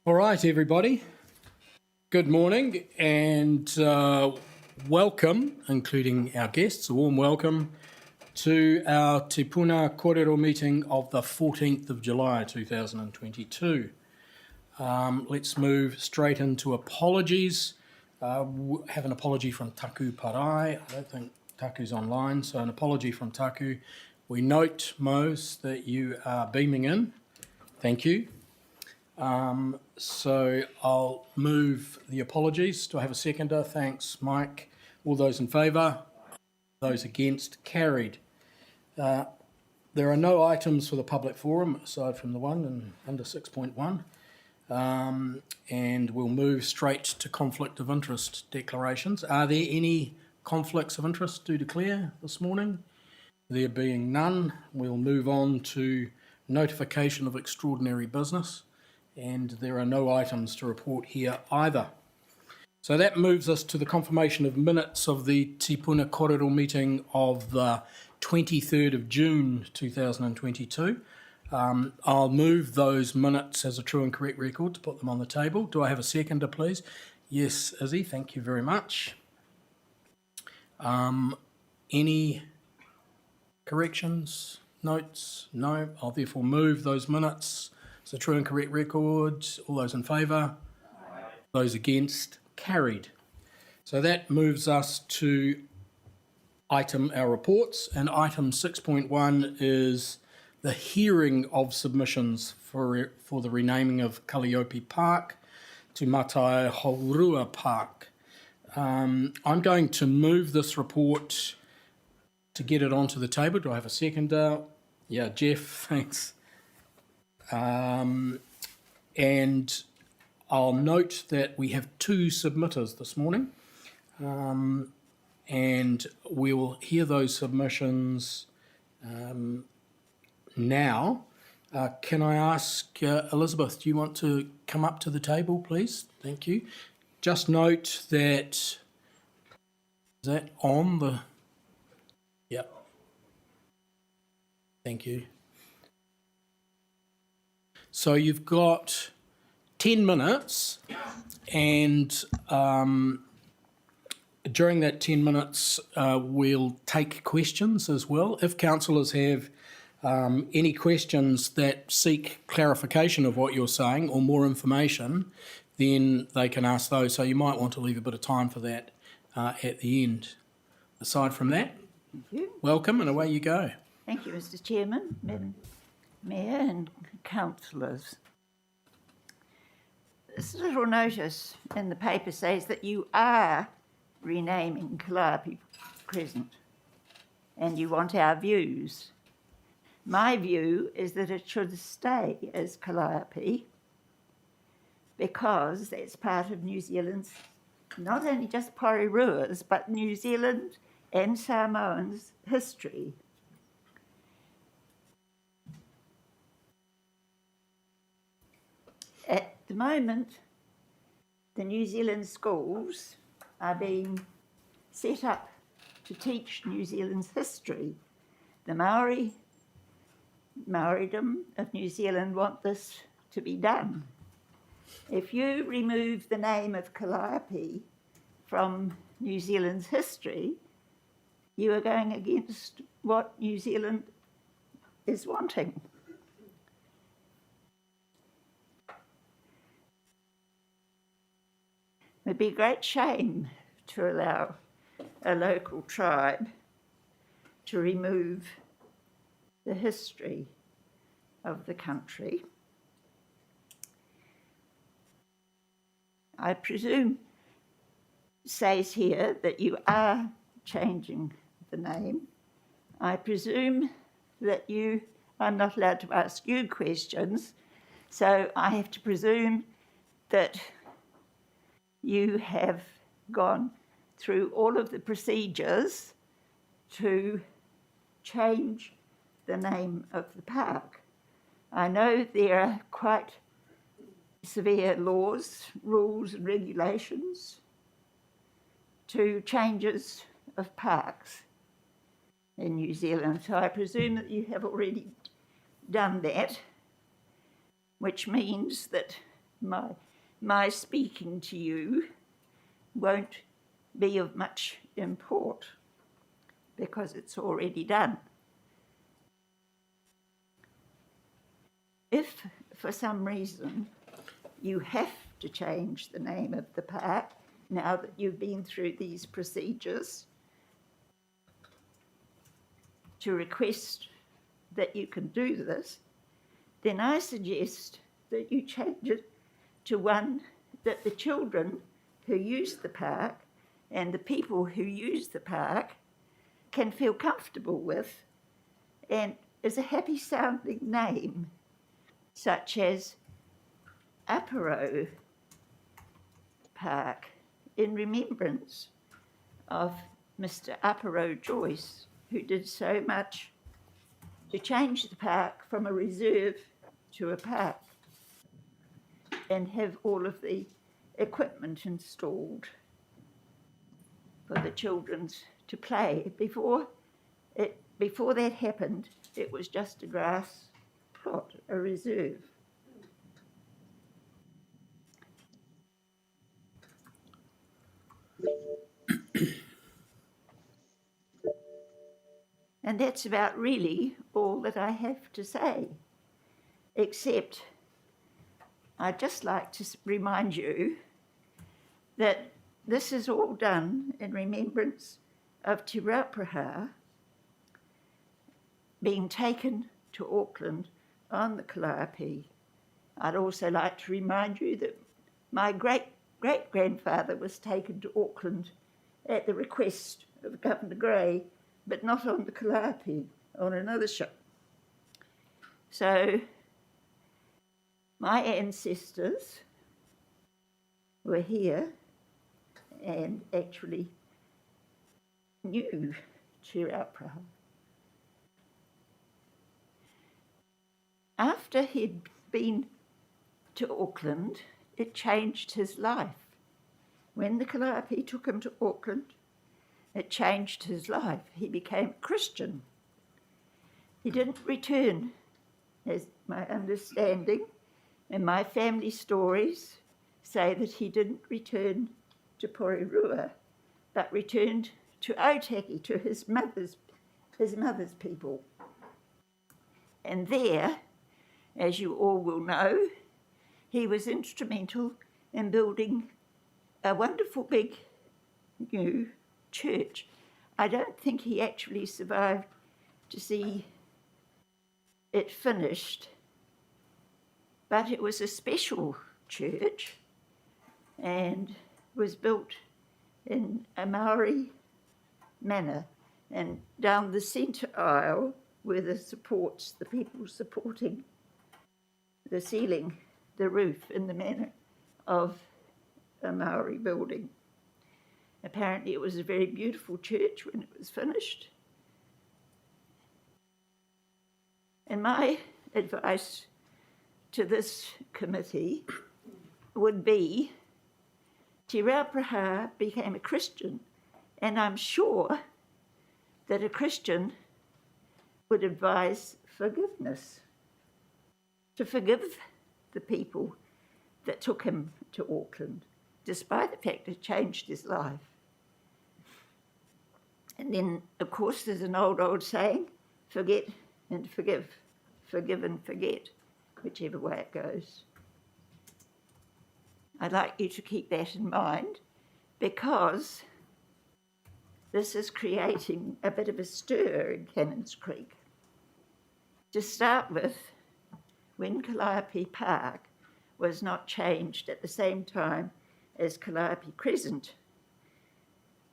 All right, everybody. Good morning and welcome, including our guests, a warm welcome to our Te Puna Kōrero meeting of the 14th of July 2022. Let's move straight into apologies. Have an apology from Taku Parai. I don't think Taku's online, so an apology from Taku. We note, Mose, that you are beaming in. Thank you. So I'll move the apologies. Do I have a seconder? Thanks, Mike. All those in favour? Those against? Carried. There are no items for the public forum aside from the one and under 6.1. And we'll move straight to conflict of interest declarations. Are there any conflicts of interest to declare this morning? There being none, we'll move on to notification of extraordinary business. And there are no items to report here either. So that moves us to the confirmation of minutes of the Te Puna Kōrero meeting of the 23rd of June 2022. I'll move those minutes as a true and correct record to put them on the table. Do I have a seconder, please? Yes, Izzy, thank you very much. Any corrections, notes? No. I'll therefore move those minutes. So true and correct record. All those in favour? Aye. Those against? Carried. So that moves us to our reports, and item 6.1 is the hearing of submissions for the renaming of Kalliope Park to Matai Horua Park. I'm going to move this report to get it onto the table. Do I have a seconder? Yeah, Jeff, thanks. And I'll note that we have two submitters this morning, and we will hear those submissions now. Can I ask Elizabeth, do you want to come up to the table, please? Thank you. Just note that, is that on the, yep. Thank you. So you've got 10 minutes, and during that 10 minutes, we'll take questions as well. If councillors have any questions that seek clarification of what you're saying or more information, then they can ask those. So you might want to leave a bit of time for that at the end. Aside from that, thank you. Welcome, and away you go. Thank you, Mr. Chairman, Madam Mayor and councillors. This little notice in the paper says that you are renaming Kalliope Crescent and you want our views. My view is that it should stay as Kalliope because it's part of New Zealand's, not only just Porirua's, but New Zealand and Samoans' history. At the moment, the New Zealand schools are being set up to teach New Zealand's history. The Maoridom of New Zealand want this to be done. If you remove the name of Kalliope from New Zealand's history, you are going against what New Zealand is wanting. It would be a great shame to allow a local tribe to remove the history of the country. I presume it says here that you are changing the name. I presume that I'm not allowed to ask you questions, so I have to presume that you have gone through all of the procedures to change the name of the park. I know there are quite severe laws, rules and regulations to changes of parks in New Zealand. So I presume that you have already done that, which means that my speaking to you won't be of much import because it's already done. If for some reason you have to change the name of the park now that you've been through these procedures, to request that you can do this, then I suggest that you change it to one that the children who use the park and the people who use the park can feel comfortable with and is a happy sounding name, such as Aparo Park, in remembrance of Mr. Aparo Joyce, who did so much to change the park from a reserve to a park and have all of the equipment installed for the children to play. Before that happened, it was just a grass plot, a reserve. And that's about really all that I have to say, except I'd just like to remind you that this is all done in remembrance of Te Raupraha being taken to Auckland on the Calliope. I'd also like to remind you that my great-great-grandfather was taken to Auckland at the request of Governor Grey, but not on the Calliope, on another ship. So my ancestors were here and actually knew Te Raupraha. After he'd been to Auckland, it changed his life. When the Calliope took him to Auckland, it changed his life. He became a Christian. He didn't return, as my understanding, and my family stories say that he didn't return to Porirua, but returned to Otaki, to his mother's people. And there, as you all will know, he was instrumental in building a wonderful big new church. I don't think he actually survived to see it finished, but it was a special church and was built in a Maori manner. And down the centre aisle were the supports, the people supporting the ceiling, the roof, in the manner of a Maori building. Apparently it was a very beautiful church when it was finished. And my advice to this committee would be Te Raupraha became a Christian, and I'm sure that a Christian would advise forgiveness, to forgive the people that took him to Auckland, despite the fact it changed his life. And then, of course, there's an old saying, forget and forgive and forget, whichever way it goes. I'd like you to keep that in mind, because this is creating a bit of a stir in Cannons Creek. To start with, when Calliope Park was not changed at the same time as Calliope Crescent,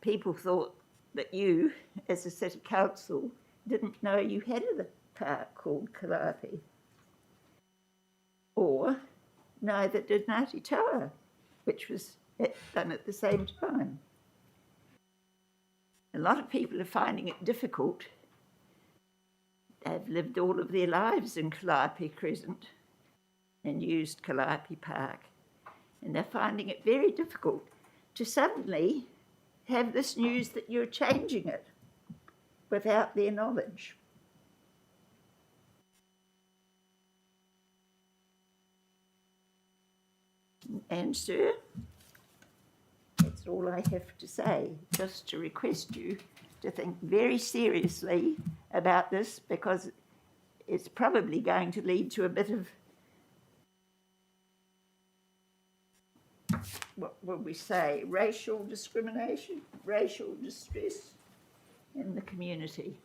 people thought that you, as a city council, didn't know you had a park called Calliope. Or neither did Ngāti Toa, which was done at the same time. A lot of people are finding it difficult. They've lived all of their lives in Calliope Crescent and used Calliope Park, and they're finding it very difficult to suddenly have this news that you're changing it without their knowledge. And, sir, that's all I have to say, just to request you to think very seriously about this, because it's probably going to lead to a bit of, what will we say, racial discrimination, racial distress in the community.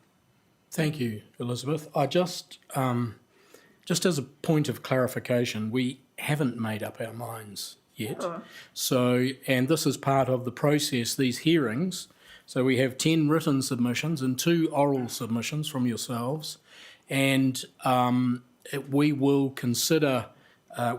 Thank you, Elizabeth. I just as a point of clarification, we haven't made up our minds yet. Oh. So, and this is part of the process, these hearings. So we have 10 written submissions and 2 oral submissions from yourselves. And we will consider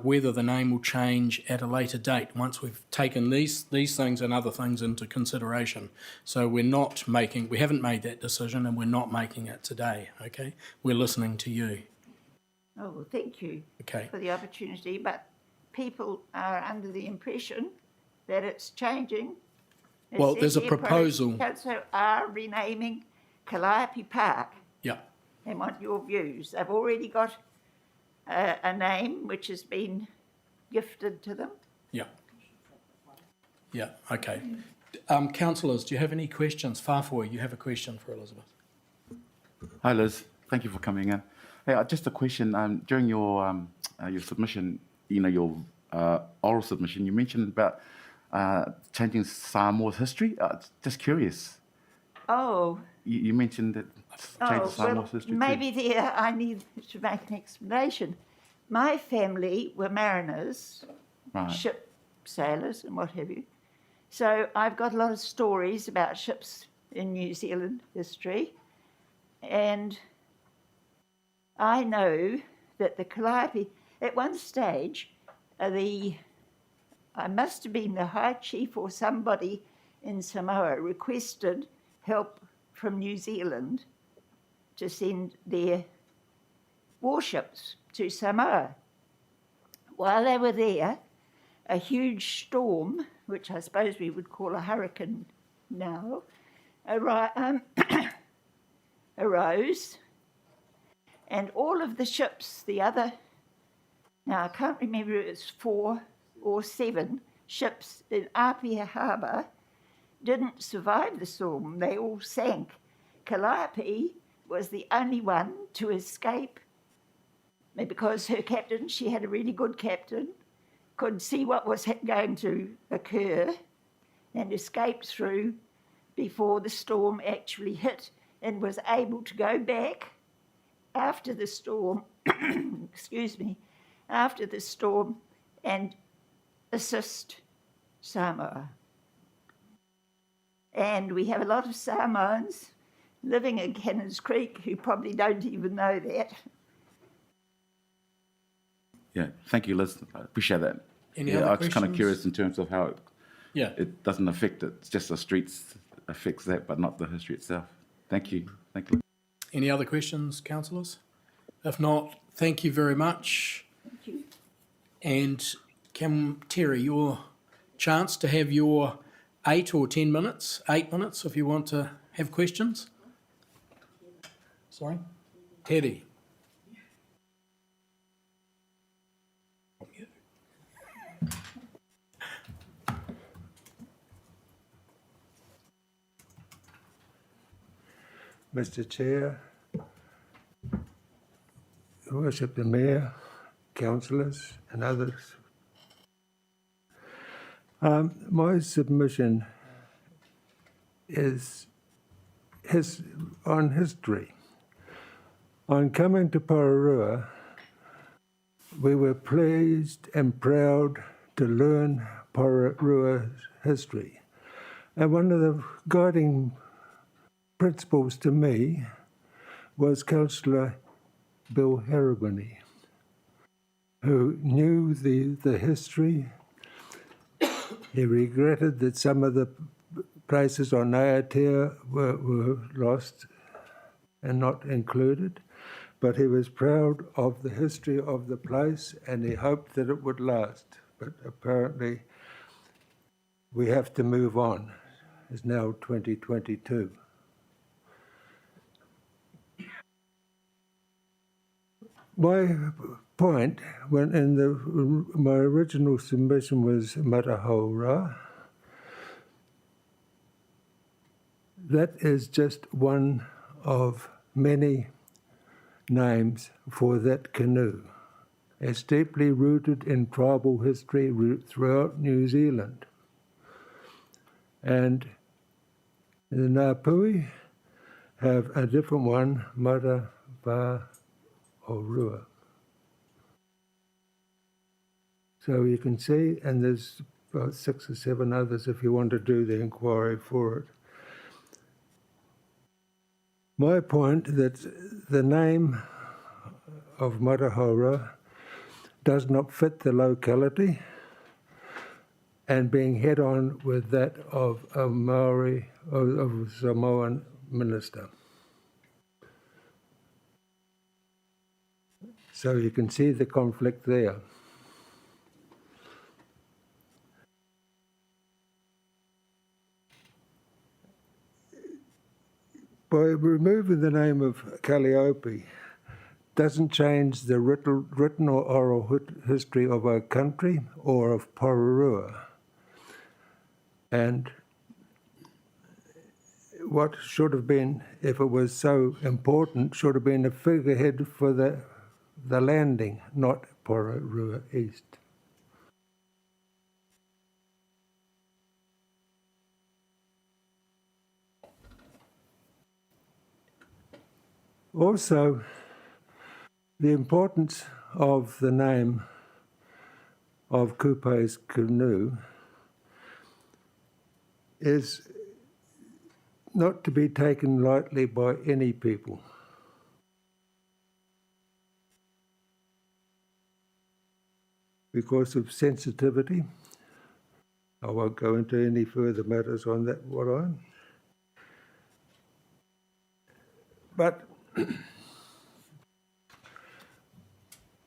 whether the name will change at a later date once we've taken these things and other things into consideration. So we haven't made that decision, and we're not making it today, okay? We're listening to you. Oh, well, thank you Okay. for the opportunity, but people are under the impression that it's changing. It Well, says there's a here, proposal. Council are renaming Calliope Park. Yeah. They want your views. They've already got a name which has been gifted to them. Yeah. Yeah, okay. Councillors, do you have any questions? Farfoi, you have a question for Elizabeth. Hi, Liz. Thank you for coming in. Hey, just a question. During your submission, your oral submission, you mentioned about changing Samoa's history. Just curious. Oh. You mentioned that changing Samoa's history maybe too. there I need to make an explanation. My family were mariners, Right. ship sailors and what have you. So I've got a lot of stories about ships in New Zealand history. And I know that the Calliope, at one stage, I must have been the High Chief or somebody in Samoa requested help from New Zealand to send their warships to Samoa. While they were there, a huge storm, which I suppose we would call a hurricane now, arose, and all of the ships, now I can't remember if it's 4 or 7 ships in Apia Harbour, didn't survive the storm. They all sank. Calliope was the only one to escape because her captain, she had a really good captain, could see what was going to occur and escaped through before the storm actually hit, and was able to go back after the storm, after the storm, and assist Samoa. And we have a lot of Samoans living in Cannons Creek who probably don't even know that. Yeah, thank you, Liz. I appreciate that. Any other I was just kind of questions? curious in terms of how Yeah. it doesn't affect it. It's just the streets affects that, but not the history itself. Thank you. Thank you. Any other questions, councillors? If not, thank you very much. Thank you. And Terry, your chance to have your 8 or 10 minutes, 8 minutes if you want to have questions. Sorry? Teddy. Mr. Chair, Worship the Mayor, councillors and others. My submission is on history. On coming to Porirua, we were pleased and proud to learn Porirua's history. And one of the guiding principles to me was Councillor Bill Harrigwini, who knew the history. He regretted that some of the places on Aotea were lost and not included, but he was proud of the history of the place and he hoped that it would last. But apparently we have to move on. It's now 2022. my point, when my original submission was Matahora, that is just one of many names for that canoe. It's deeply rooted in tribal history throughout New Zealand. And the Ngāpuhi have a different one, Matahora. So you can see, and there's about 6 or 7 others if you want to do the inquiry for it. My point that the name of Matahora does not fit the locality, and being head-on with that of a Maori, of Samoan minister. So you can see the conflict there. By removing the name of Calliope, doesn't change the written or oral history of our country or of Porirua. And what should have been, if it was so important, should have been a figurehead for the landing, not Porirua East. Also, the importance of the name of Kupe's canoe is not to be taken lightly by any people. Because of sensitivity, I won't go into any further matters on that one. But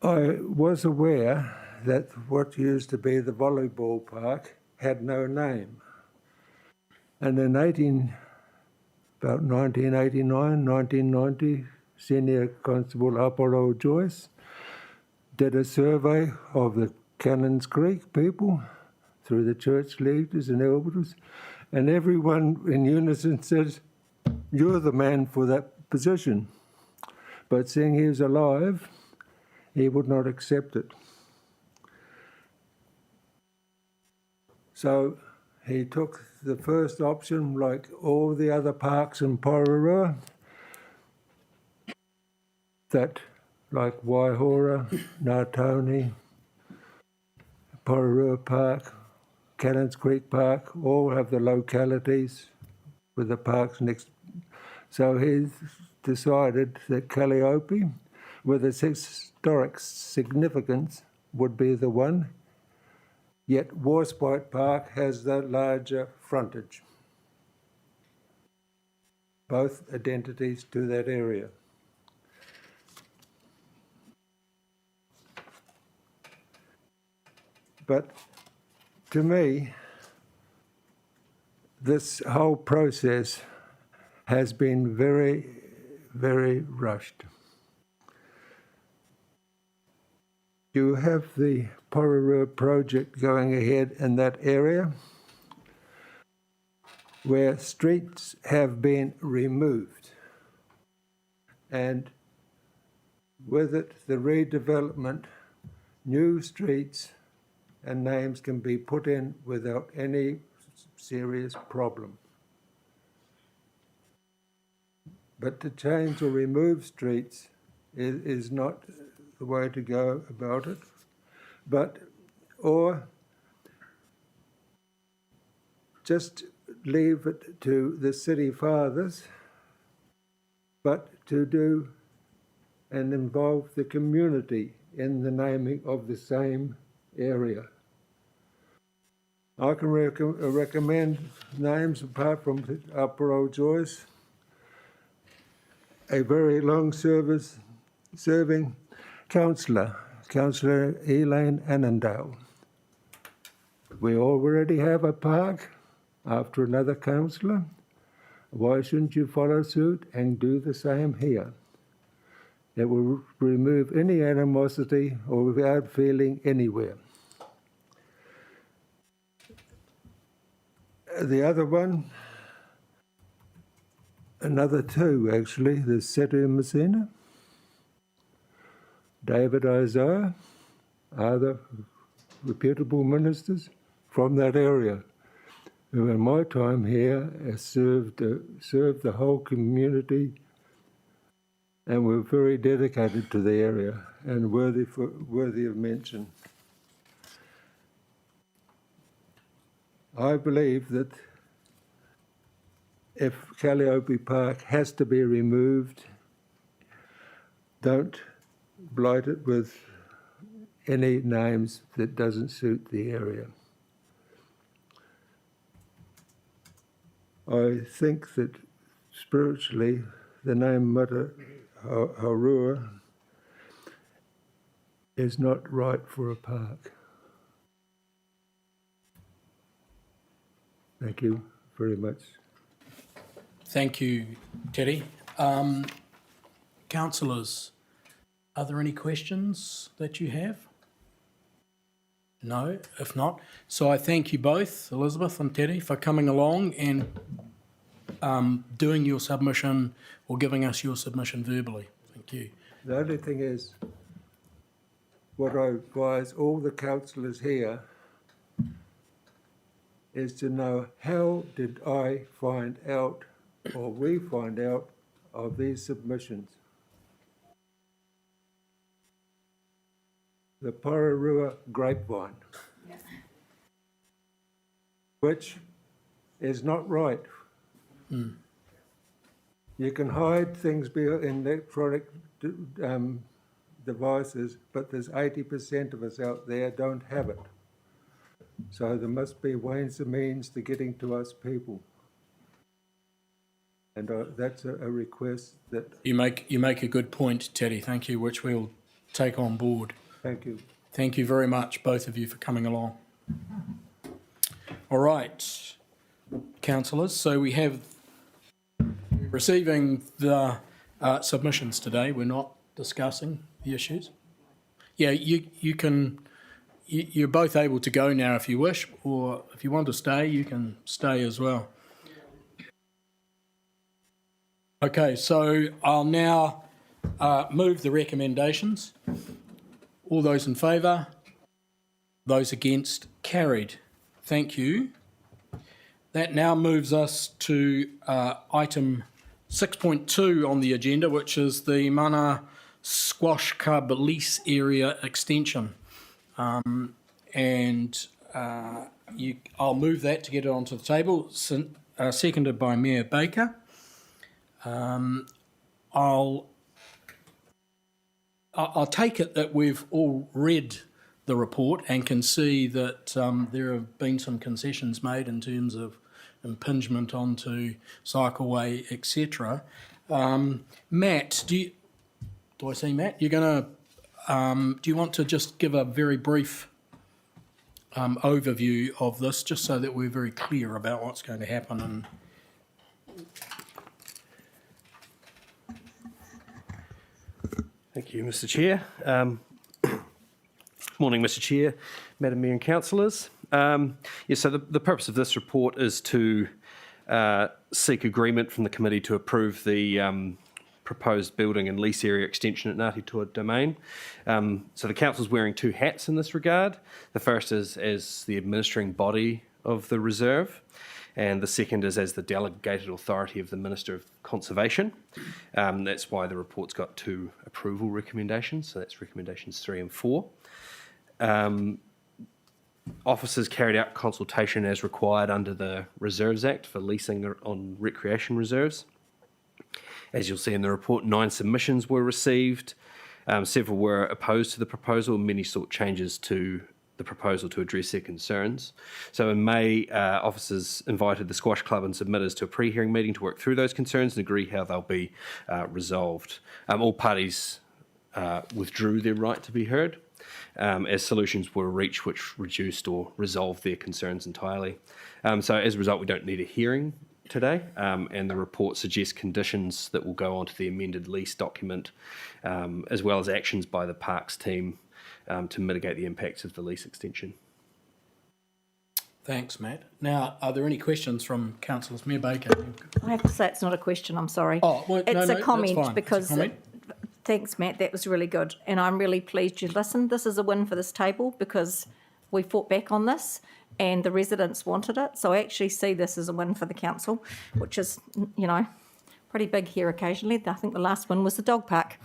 I was aware that what used to be the volleyball park had no name. And in about 1989, 1990, Senior Constable Apollo Joyce did a survey of the Cannons Creek people through the church leaders and elders, and everyone in unison said, "You're the man for that position." But seeing he was alive, he would not accept it. So he took the first option, like all the other parks in Porirua, that like Waihora, Ngātauni, Porirua Park, Cannons Creek Park, all have the localities with the parks next. So he decided that Calliope, with its historic significance, would be the one, yet Warspite Park has the larger frontage. Both identities to that area. But to me, this whole process has been very, very rushed. You have the Porirua project going ahead in that area where streets have been removed, and with it the redevelopment, new streets and names can be put in without any serious problem. But to change or remove streets is not the way to go about it, or just leave it to the city fathers, but to do and involve the community in the naming of the same area. I can recommend names apart from Apollo Joyce, a very long serving councillor, Councillor Elaine Annandale. We already have a park after another councillor. Why shouldn't you follow suit and do the same here? It will remove any animosity or without feeling anywhere. The other one, another two actually, there's Setu Messina, David Isaiah, other reputable ministers from that area, who in my time here has served the whole community and were very dedicated to the area and worthy of mention. I believe that if Calliope Park has to be removed, don't blight it with any names that doesn't suit the area. I think that spiritually the name Mata Haurua is not right for a park. Thank you very much. Thank you, Teddy. Councillors, are there any questions that you have? No, if not. So I thank you both, Elizabeth and Teddy, for coming along and doing your submission or giving us your submission verbally. Thank you. The only thing is, what I advise all the councillors here is to know, how did I find out, or we find out, of these submissions? The Porirua grapevine, which is not right. You can hide things in electronic devices, but there's 80% of us out there don't have it. So there must be ways and means to getting to us people. And that's a request that... You make a good point, Teddy, thank you, which we'll take on board. Thank you. Thank you very much, both of you, for coming along. All right, councillors, so we have receiving the submissions today. We're not discussing the issues. Yeah, you're both able to go now if you wish, or if you want to stay, you can stay as well. Okay, so I'll now move the recommendations. All those in favour? Those against? Carried. Thank you. That now moves us to item 6.2 on the agenda, which is the Mana Squash Club lease area extension. I'll move that to get it onto the table, seconded by Mayor Baker. I'll take it that we've all read the report and can see that there have been some concessions made in terms of impingement onto cycleway, etc. Matt, do I see Matt? You're going to, do you want to just give a very brief overview of this, just so that we're very clear about what's going to happen? And thank you, Mr. Chair. Morning, Mr. Chair, Madam Mayor and councillors. So the purpose of this report is to seek agreement from the committee to approve the proposed building and lease area extension at Ngāti Toa Domain. So the council's wearing two hats in this regard. The first is as the administering body of the reserve, and the second is as the delegated authority of the Minister of Conservation. That's why the report's got two approval recommendations, so that's recommendations 3 and 4. Officers carried out consultation as required under the Reserves Act for leasing on recreation reserves. As you'll see in the report, 9 submissions were received. Several were opposed to the proposal, and many sought changes to the proposal to address their concerns. So in May, officers invited the Squash Club and submitters to a pre-hearing meeting to work through those concerns and agree how they'll be resolved. All parties withdrew their right to be heard, as solutions were reached which reduced or resolved their concerns entirely. So as a result, we don't need a hearing today, and the report suggests conditions that will go onto the amended lease document, as well as actions by the Parks team to mitigate the impacts of the lease extension. Thanks, Matt. Now, are there any questions from councillors? Mayor Baker. I have to say it's not a question, I'm sorry. Oh, well, It's no, a comment that's fine. because, It's a comment. thanks, Matt, that was really good. And I'm really pleased you listened. This is a win for this table because we fought back on this and the residents wanted it. So I actually see this as a win for the council, which is, you know, pretty big here occasionally. I think the last one was the dog park.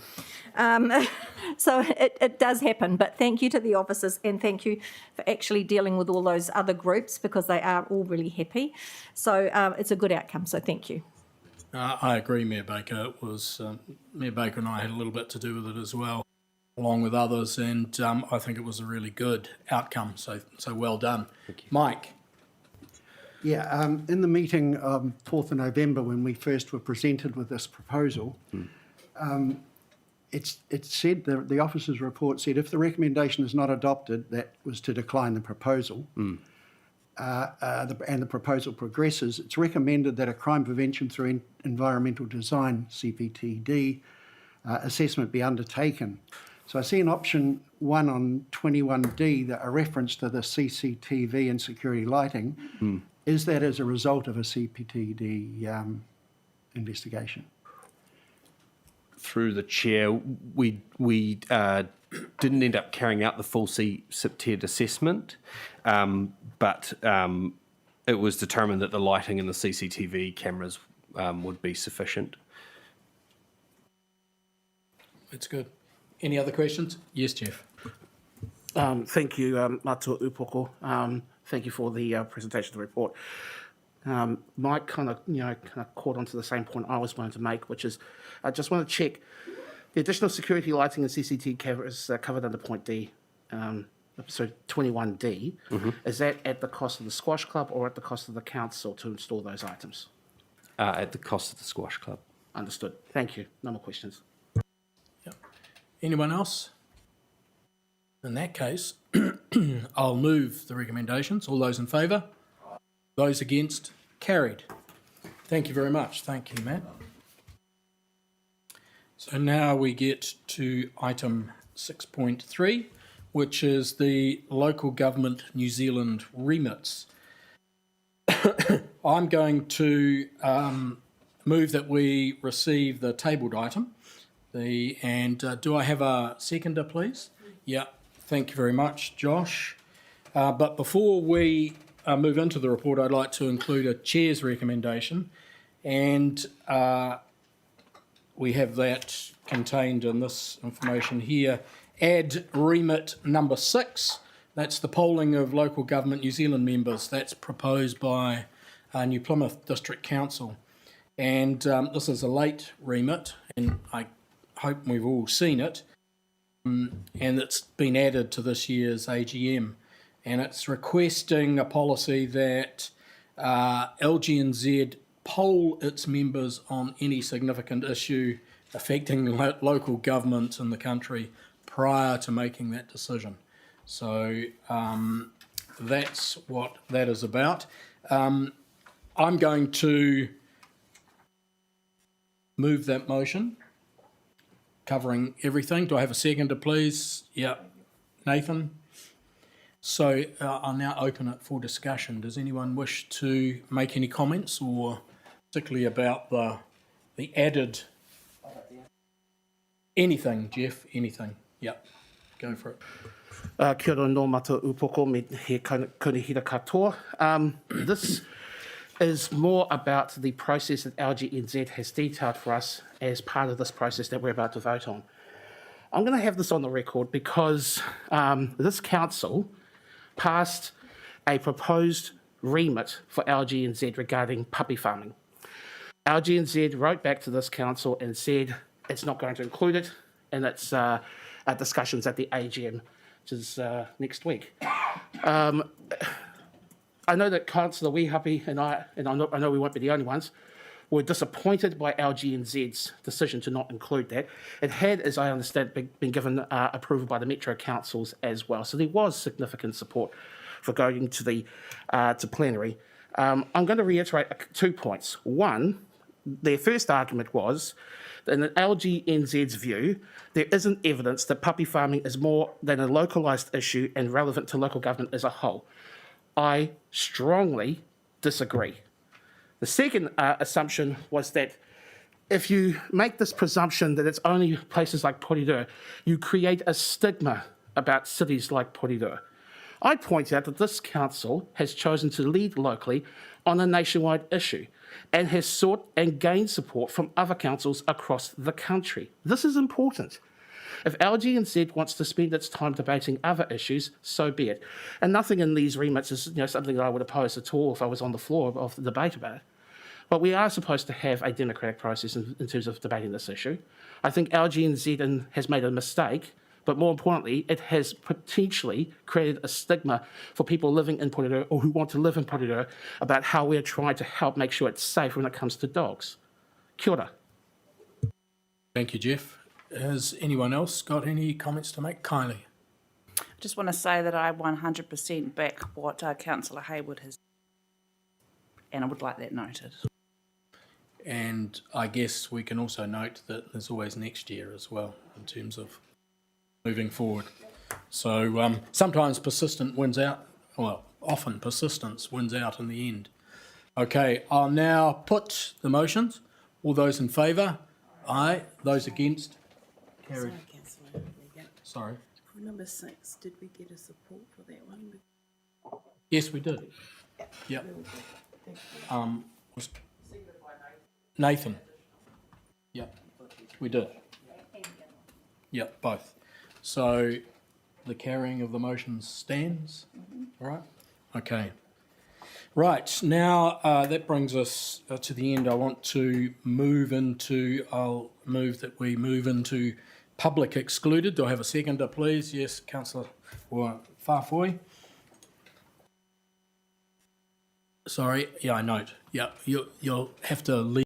So it does happen, but thank you to the officers and thank you for actually dealing with all those other groups because they are all really happy. So it's a good outcome, so thank you. I agree, Mayor Baker. It was Mayor Baker and I had a little bit to do with it as well, along with others, and I think it was a really good outcome. So well done, Mike. Yeah, in the meeting 4th of November when we first were presented with this proposal, it said, the officer's report said, if the recommendation is not adopted, that was to decline the proposal, and the proposal progresses, it's recommended that a crime prevention through environmental design, CPTD, assessment be undertaken. So I see in option 1 on 21D that a reference to the CCTV and security lighting. Is that as a result of a CPTD investigation? Through the chair, we didn't end up carrying out the full CPTD assessment, but it was determined that the lighting and the CCTV cameras would be sufficient. It's good. Any other questions? Yes, Jeff. Thank you, Matua Upoko. Thank you for the presentation of the report. Mike kind of caught onto the same point I was going to make, which is I just want to check the additional security lighting and CCTV cameras covered under point D, episode 21D. Is that at the cost of the squash club or at the cost of the council to install those items? At the cost of the squash club. Understood. Thank you. No more questions. Yep. Anyone else? In that case, I'll move the recommendations. All those in favour? Those against? Carried. Thank you very much. Thank you, Matt. So now we get to item 6.3, which is the Local Government New Zealand remits. I'm going to move that we receive the tabled item. Do I have a seconder, please? Yeah, thank you very much, Josh. But before we move into the report, I'd like to include a chair's recommendation, and we have that contained in this information here. Add remit number 6. That's the polling of Local Government New Zealand members. That's proposed by New Plymouth District Council. And this is a late remit, and I hope we've all seen it. And it's been added to this year's AGM. And it's requesting a policy that LGNZ poll its members on any significant issue affecting local government in the country prior to making that decision. So that's what that is about. I'm going to move that motion, covering everything. Do I have a seconder, please? Yeah, Nathan. So I'll now open it for discussion. Does anyone wish to make any comments, or particularly about the added anything, Jeff? Anything? Yeah, go for it. Kia ora no Matua Upoko me he kunihira katoa. This is more about the process that LGNZ has detailed for us as part of this process that we're about to vote on. I'm going to have this on the record because this council passed a proposed remit for LGNZ regarding puppy farming. LGNZ wrote back to this council and said it's not going to include it in its discussions at the AGM, which is next week. I know that Councillor Wehapi and I know we won't be the only ones, were disappointed by LGNZ's decision to not include that. It had, as I understand, been given approval by the Metro Councils as well. So there was significant support for going to the to plenary. I'm going to reiterate 2 points. One, their first argument was that in LGNZ's view, there isn't evidence that puppy farming is more than a localised issue and relevant to local government as a whole. I strongly disagree. The second assumption was that if you make this presumption that it's only places like Porirua, you create a stigma about cities like Porirua. I point out that this council has chosen to lead locally on a nationwide issue and has sought and gained support from other councils across the country. This is important. If LGNZ wants to spend its time debating other issues, so be it. And nothing in these remits is something that I would oppose at all if I was on the floor of the debate about it. But we are supposed to have a democratic process in terms of debating this issue. I think LGNZ has made a mistake, but more importantly, it has potentially created a stigma for people living in Porirua or who want to live in Porirua about how we're trying to help make sure it's safe when it comes to dogs. Kia ora. Thank you, Jeff. Has anyone else got any comments to make? Kylie. I just want to say that I 100% back what Councillor Hayward has, and I would like that noted. And I guess we can also note that there's always next year as well in terms of moving forward. So sometimes persistent wins out, well, often persistence wins out in the end. Okay, I'll now put the motions. All those in favour? Aye. Those against? Carried. Sorry, Councillor Regan. Sorry. For number 6, did we get a support for that one? Yes, we did. Yep. Was Nathan? Yep, we did. Yep, both. So the carrying of the motion stands, all right? Okay. Right, now that brings us to the end. I want to I'll move that we move into public excluded. Do I have a seconder, please? Yes, Councillor Farfoy. Sorry, yeah, I note. Yeah, you'll have to leave.